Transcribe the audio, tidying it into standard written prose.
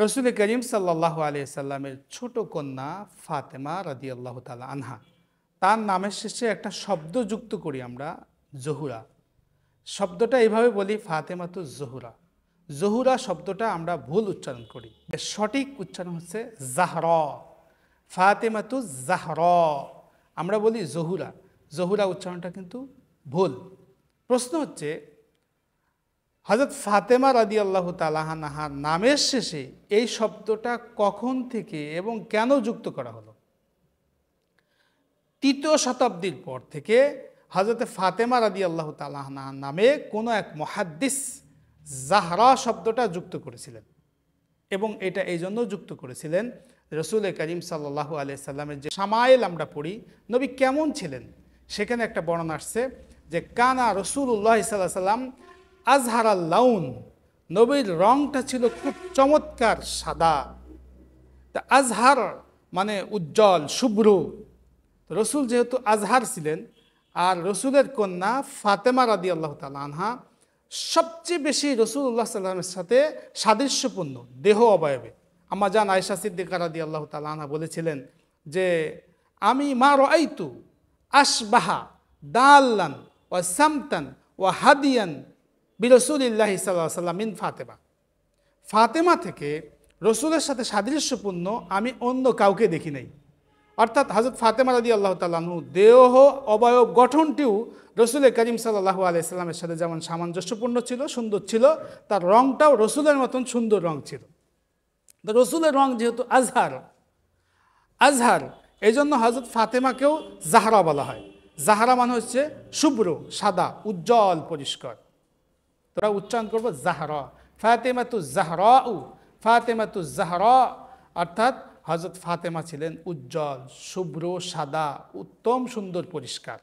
রসুল করিম সাল্লাল্লাহু আলাইহি সাল্লামের ছোট কন্যা ফাতেমা রাদিয়াল্লাহু তাআলা আনহা, তার নামের শেষে একটা শব্দ যুক্ত করি আমরা, জহুরা। শব্দটা এইভাবে বলি, ফাতেমাতু জহুরা। জহুরা শব্দটা আমরা ভুল উচ্চারণ করি, এর সঠিক উচ্চারণ হচ্ছে জাহরা। ফাতেমাতু জাহরা, আমরা বলি জহুরা। জহুরা উচ্চারণটা কিন্তু ভুল। প্রশ্ন হচ্ছে, হযরত ফাতেমা রাদিয়াল্লাহু তাআলা আনহার নামের শেষে এই শব্দটা কখন থেকে এবং কেন যুক্ত করা হলো? তৃতীয় শতাব্দীর পর থেকে হযরত ফাতেমা রাদিয়াল্লাহু তাআলা আনহার নামে কোনো এক মুহাদ্দিস জাহরা শব্দটা যুক্ত করেছিলেন, এবং এটা এই জন্য যুক্ত করেছিলেন, রসুল করিম সাল্লাল্লাহু আলাইহি সাল্লামের যে শামাইল আমরা পড়ি, নবী কেমন ছিলেন, সেখানে একটা বর্ণনা আসছে যে কানা রাসূলুল্লাহ সাল্লাল্লাহু আলাইহি সাল্লাম আজহারাল লাউন, নবীর রংটা ছিল খুব চমৎকার সাদা। তা আজহার মানে উজ্জ্বল, শুভ্র। রসুল যেহেতু আজহার ছিলেন, আর রসুলের কন্যা ফাতেমা রাদিয়াল্লাহু তাআলা আনহা সবচেয়ে বেশি রসুল্লাহ সাল্লামের সাথে সাদৃশ্যপূর্ণ দেহ অবয়বে। আম্মা জান আয়েশা সিদ্দিকা রাদিয়াল্লাহু তাআলা আনহা বলেছিলেন যে আমি মা রাআইতু আশবাহা দাল্লান ওয়া সামতান ওয়া হাদিয়ান বিরসুলিল্লাহি সাল্লাল্লাহু আলাইহি ওয়াসাল্লাম মিন ফাতেমা। ফাতেমা থেকে রসুলের সাথে সাদৃশ্যপূর্ণ আমি অন্য কাউকে দেখি নাই। অর্থাৎ হযরত ফাতেমা রাদিয়াল্লাহু তাআলা আনহু দেহ অবয়ব গঠনটিও রসুল করিম সাল্লাল্লাহু আলাইহি সাল্লামের সাথে যেমন সামঞ্জস্যপূর্ণ ছিল, সুন্দর ছিল, তার রংটাও রসুলের মতন সুন্দর রং ছিল। তো রসুলের রং যেহেতু আজহার, এই জন্য হযরত ফাতেমাকেও জাহরা বলা হয়। জাহরা মানে হচ্ছে শুভ্র, সাদা, উজ্জ্বল, পরিষ্কার। তোরা উচ্চারণ করবো জাহরা, ফাতেমাতু জাহরাউ, ফাতেমাতু জাহরা। অর্থাৎ হযরত ফাতেমা ছিলেন উজ্জ্বল, শুভ্র, সাদা, উত্তম, সুন্দর, পরিষ্কার।